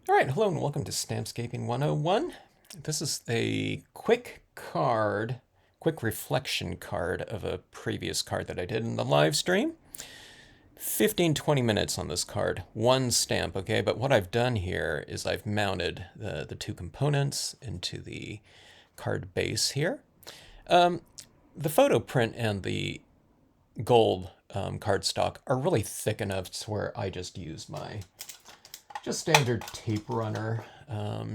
All right, hello and welcome to Stampscaping 101. This is a quick card, quick reflection card of a previous card that I did in the live stream. 15-20 minutes on this card, one stamp, okay? But what I've done here is I've mounted the two components into the card base here. The photo print and the gold cardstock are really thick enough to where I just use my just standard tape runner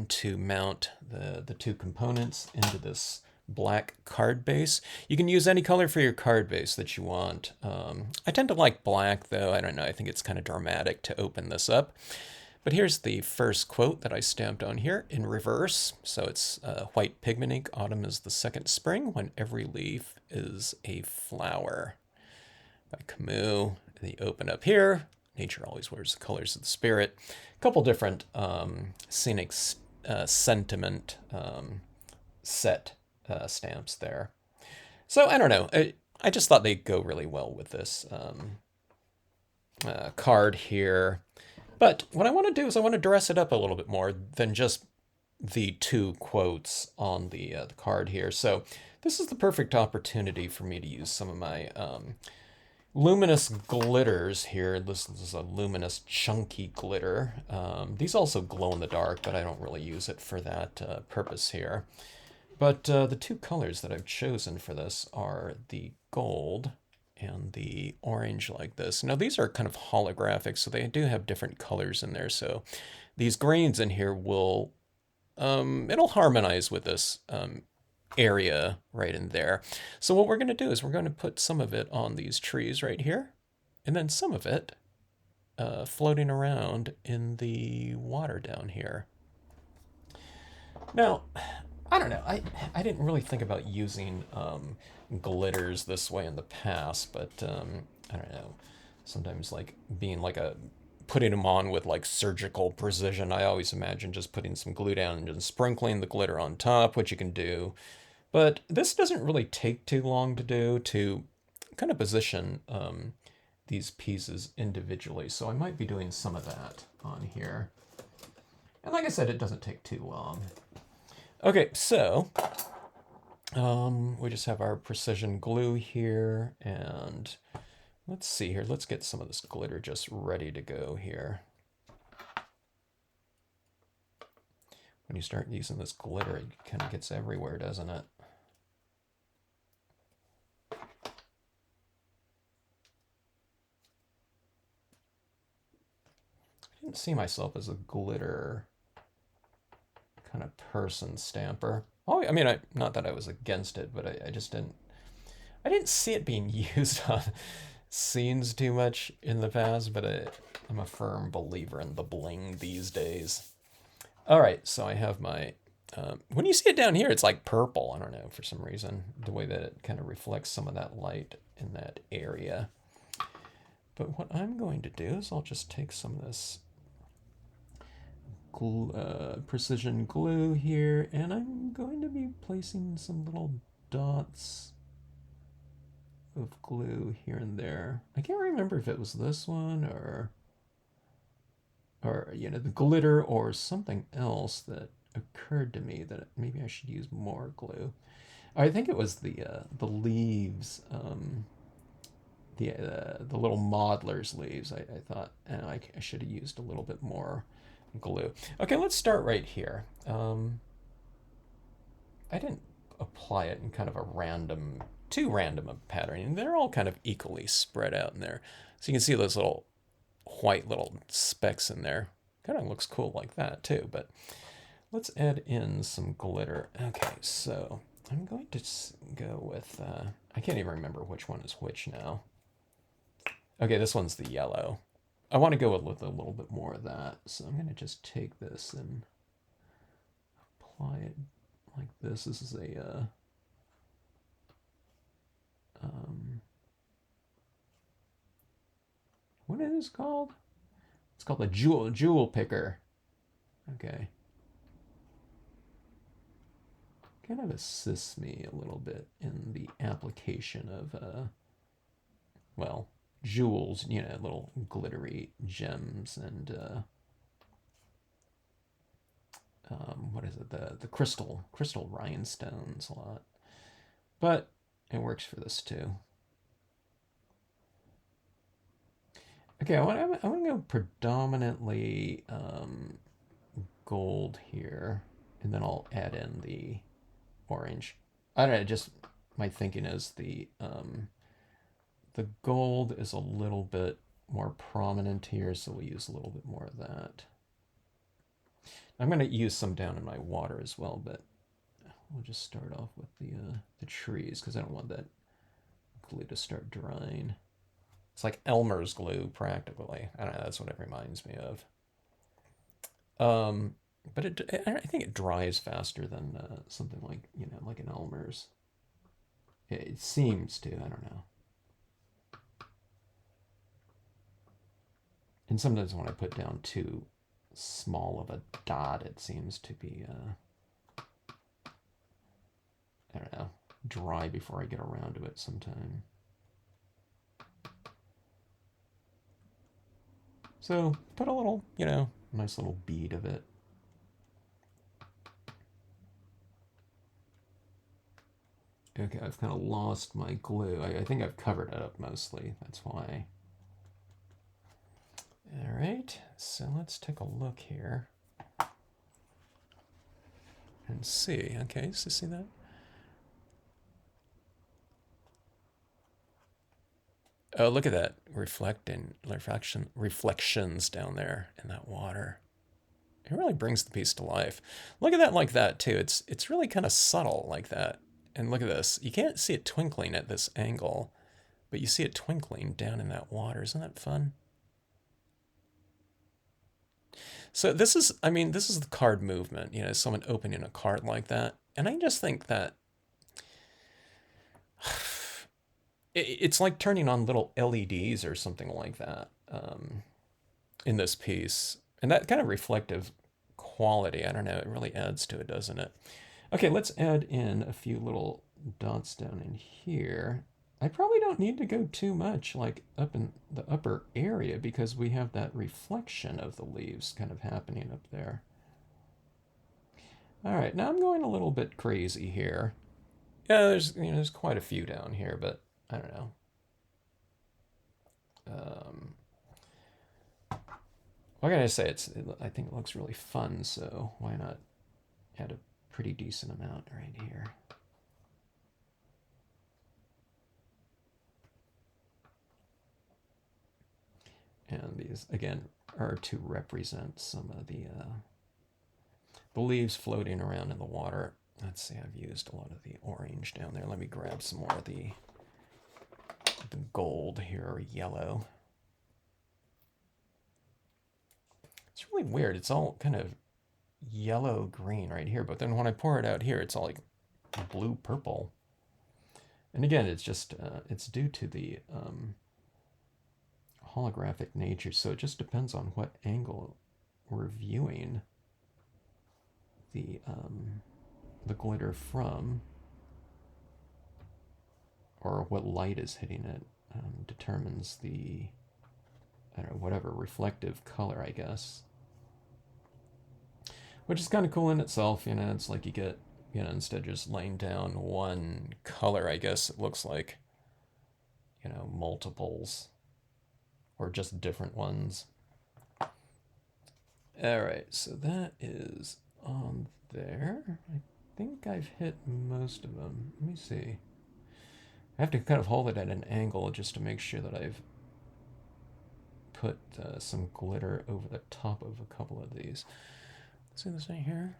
to mount the two components into this black card base. You can use any color for your card base that you want. I tend to like black though. I don't know. I think it's kind of dramatic to open this up. But here's the first quote that I stamped on here in reverse. So it's white pigment ink. Autumn is the second spring when every leaf is a flower by Camus. And you open up here. Nature always wears the colors of the spirit. A couple different scenic sentiment set stamps there. So I don't know. I just thought they'd go really well with this card here. But what I want to do is I want to dress it up a little bit more than just the two quotes on the card here. So this is the perfect opportunity for me to use some of my luminous glitters here. This is a luminous chunky glitter. These also glow in the dark, but I don't really use it for that purpose here. But the two colors that I've chosen for this are the gold and the orange like this. Now these are kind of holographic, so they do have different colors in there. So these greens in here will, it'll harmonize with this area right in there. So what we're going to do is we're going to put some of it on these trees right here, and then some of it floating around in the water down here. Now, I don't know. I didn't really think about using glitters this way in the past, but I don't know. Sometimes like being like a putting them on with like surgical precision. I always imagine just putting some glue down and just sprinkling the glitter on top, which you can do. But this doesn't really take too long to do to kind of position these pieces individually. So I might be doing some of that on here. And like I said, it doesn't take too long. Okay, so we just have our precision glue here, and let's see here. Let's get some of this glitter just ready to go here. When you start using this glitter, it kind of gets everywhere, doesn't it? I didn't see myself as a glitter kind of person stamper. Oh, I mean, not that I was against it, but I just didn't. I didn't see it being used on scenes too much in the past, but I'm a firm believer in the bling these days. All right, so I have my. When you see it down here, it's like purple. I don't know, for some reason, the way that it kind of reflects some of that light in that area. But what I'm going to do is I'll just take some of this precision glue here, and I'm going to be placing some little dots of glue here and there. I can't remember if it was this one or you know, the glitter or something else that occurred to me that maybe I should use more glue. I think it was the leaves, the little modeler's leaves. I thought I should have used a little bit more glue. Okay, let's start right here. I didn't apply it in kind of a random, too random a pattern. They're all kind of equally spread out in there. So you can see those little white little specks in there. Kind of looks cool like that too, but let's add in some glitter. Okay, so I'm going to go with, I can't even remember which one is which now. Okay, this one's the yellow. I want to go with a little bit more of that, so I'm going to just take this and apply it like this. This is a what is it called? It's called a jewel picker. Okay. Kind of assists me a little bit in the application of well, jewels, you know, little glittery gems and what is it? The crystal rhinestones a lot, but it works for this too. Okay, I want to go predominantly gold here, and then I'll add in the orange. I don't know, just my thinking is the gold is a little bit more prominent here, so we'll use a little bit more of that. I'm going to use some down in my water as well, but we'll just start off with the trees because I don't want that glue to start drying. It's like Elmer's glue, practically. I don't know, that's what it reminds me of. But I think it dries faster than something like, like an Elmer's. It seems to, I don't know. And sometimes when I put down too small of a dot, it seems to be, I don't know, dry before I get around to it sometime. So put a little, nice little bead of it. Okay, I've kind of lost my glue. I think I've covered it up mostly. That's why. All right, so let's take a look here and see. Okay, so see that? Oh, look at that reflections down there in that water. It really brings the piece to life. Look at that like that too. It's really kind of subtle like that. And look at this. You can't see it twinkling at this angle, but you see it twinkling down in that water. Isn't that fun? So this is, I mean, this is the card movement, someone opening a card like that. And I just think that it's like turning on little LEDs or something like that in this piece. And that kind of reflective quality, I don't know, it really adds to it, doesn't it? Okay, let's add in a few little dots down in here. I probably don't need to go too much like up in the upper area because we have that reflection of the leaves kind of happening up there. All right, now I'm going a little bit crazy here. Yeah, there's quite a few down here, but I don't know. What can I say? I think it looks really fun, so why not add a pretty decent amount right here. And these, again, are to represent some of the leaves floating around in the water. Let's see, I've used a lot of the orange down there. Let me grab some more of the gold here, or yellow. It's really weird. It's all kind of yellow-green right here, but then when I pour it out here, it's all like blue-purple. And again, it's just, it's due to the holographic nature, so it just depends on what angle we're viewing the glitter from, or what light is hitting it, determines the, I don't know, whatever reflective color, I guess. Which is kind of cool in itself, it's like you get, instead of just laying down one color, I guess it looks like, multiples, or just different ones. All right, so that is on there. I think I've hit most of them. Let me see. I have to kind of hold it at an angle just to make sure that I've put some glitter over the top of a couple of these. See this right here?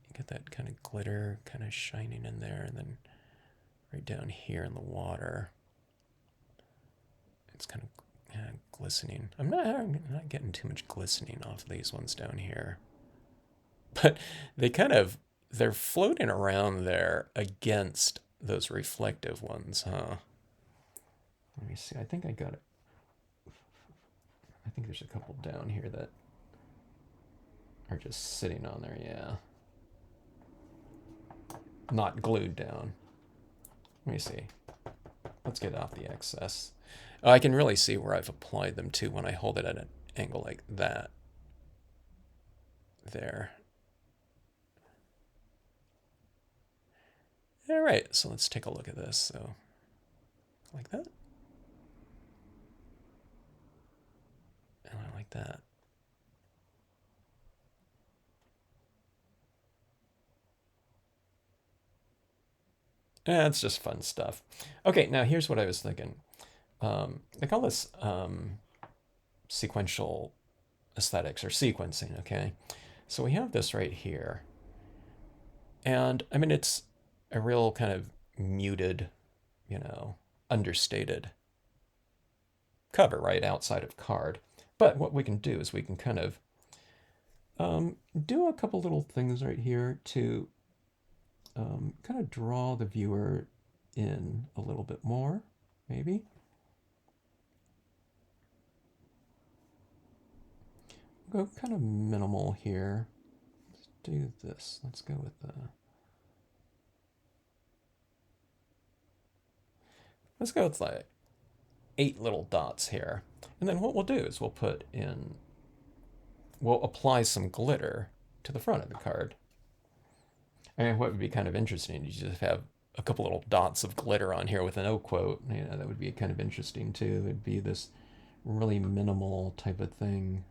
You get that kind of glitter kind of shining in there, and then right down here in the water, it's kind of glistening. I'm not getting too much glistening off of these ones down here. But they're floating around there against those reflective ones, huh? Let me see. I think I got it. I think there's a couple down here that are just sitting on there, yeah. Not glued down. Let me see. Let's get off the excess. Oh, I can really see where I've applied them to when I hold it at an angle like that. There. All right, so let's take a look at this. So, like that. And I like that. It's just fun stuff. Okay, now here's what I was thinking. They call this sequential aesthetics or sequencing, okay? So we have this right here. And I mean, it's a real kind of muted, you know, understated cover, right, outside of card. But what we can do is we can kind of do a couple little things right here to kind of draw the viewer in a little bit more, maybe. Go kind of minimal here. Let's do this. Let's go with the... Let's go with like 8 little dots here. And then what we'll do is we'll put in... We'll apply some glitter to the front of the card. I mean, what would be kind of interesting, you just have a couple little dots of glitter on here with an O quote. You know, that would be kind of interesting too. It'd be this really minimal type of thing.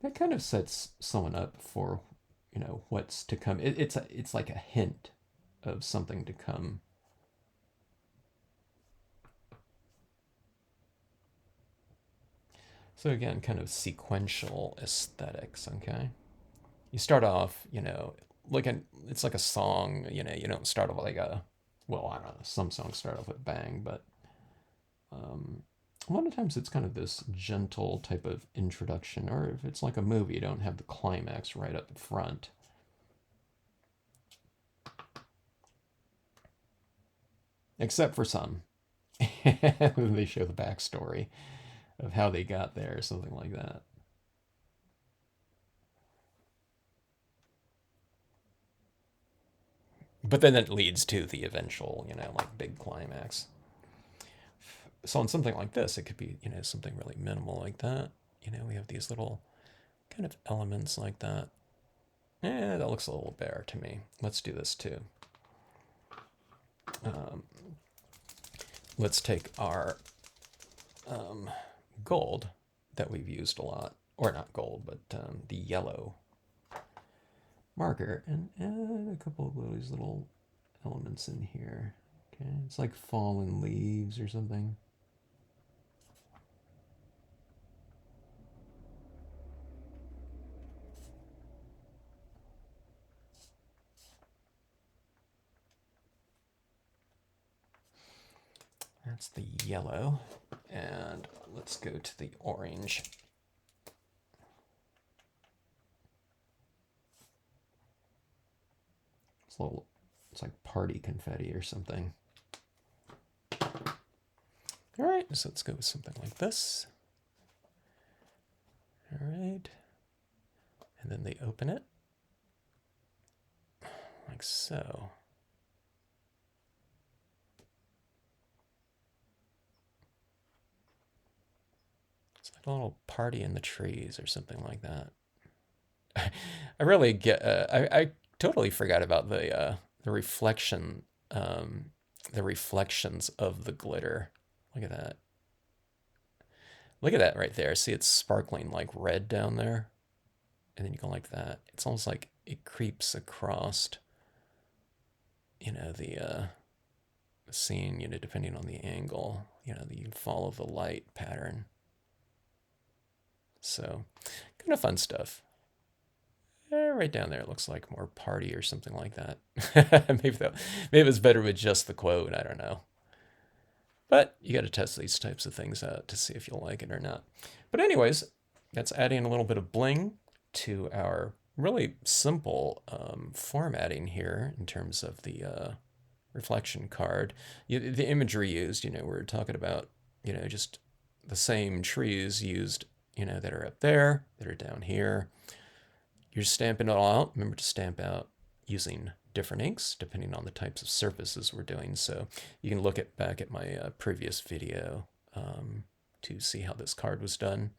That kind of sets someone up for, you know, what's to come. It's like a hint of something to come. So again, kind of sequential aesthetics, okay? You start off, you know, it's like a song, you know, you don't start off like a, well, I don't know, some songs start off with bang, but a lot of times it's kind of this gentle type of introduction, or if it's like a movie, you don't have the climax right up front. Except for some. They show the backstory of how they got there, or something like that. But then it leads to the eventual, you know, like big climax. So on something like this, it could be, you know, something really minimal like that. You know, we have these little kind of elements like that. That looks a little bare to me. Let's do this too. Let's take our gold that we've used a lot, or not gold, but the yellow marker, and add a couple of these little elements in here. Okay, it's like fallen leaves or something. That's the yellow, and let's go to the orange. It's like party confetti or something. All right, so let's go with something like this. All right, and then they open it like so. It's like a little party in the trees or something like that. I really get. I totally forgot about the reflection, the reflections of the glitter. Look at that. Look at that right there. See, it's sparkling like red down there, and then you go like that. It's almost like it creeps across, you know, the scene. You know, depending on the angle. You know, you follow the light pattern. So, kind of fun stuff. Right down there, it looks like more party or something like that. Maybe it was better with just the quote. I don't know. But you got to test these types of things out to see if you'll like it or not. But anyways, that's adding a little bit of bling to our really simple formatting here in terms of the reflection card. The imagery used, you know, we're talking about, you know, just the same trees used, you know, that are up there, that are down here. You're stamping it all out. Remember to stamp out using different inks depending on the types of surfaces we're doing. So you can look back at my previous video to see how this card was done.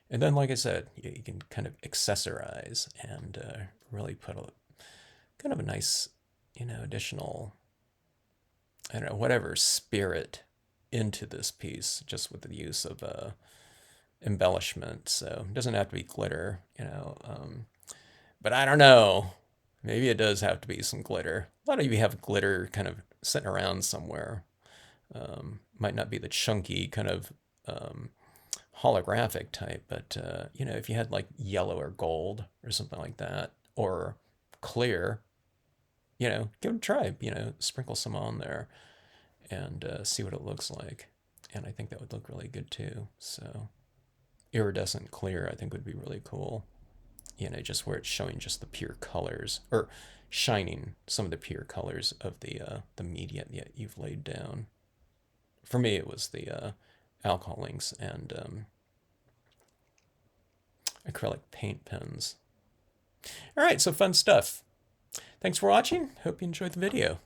And then, like I said, you can kind of accessorize and really put a kind of a nice, additional, I don't know, whatever spirit into this piece just with the use of embellishment. So it doesn't have to be glitter. But I don't know. Maybe it does have to be some glitter. A lot of you have glitter kind of sitting around somewhere. Might not be the chunky kind of holographic type, but if you had like yellow or gold or something like that, or clear, give it a try. Sprinkle some on there and see what it looks like. And I think that would look really good too. So iridescent clear, I think would be really cool. Just where it's showing just the pure colors, or shining some of the pure colors of the media that you've laid down. For me, it was the alcohol inks and acrylic paint pens. All right, so fun stuff. Thanks for watching. Hope you enjoyed the video.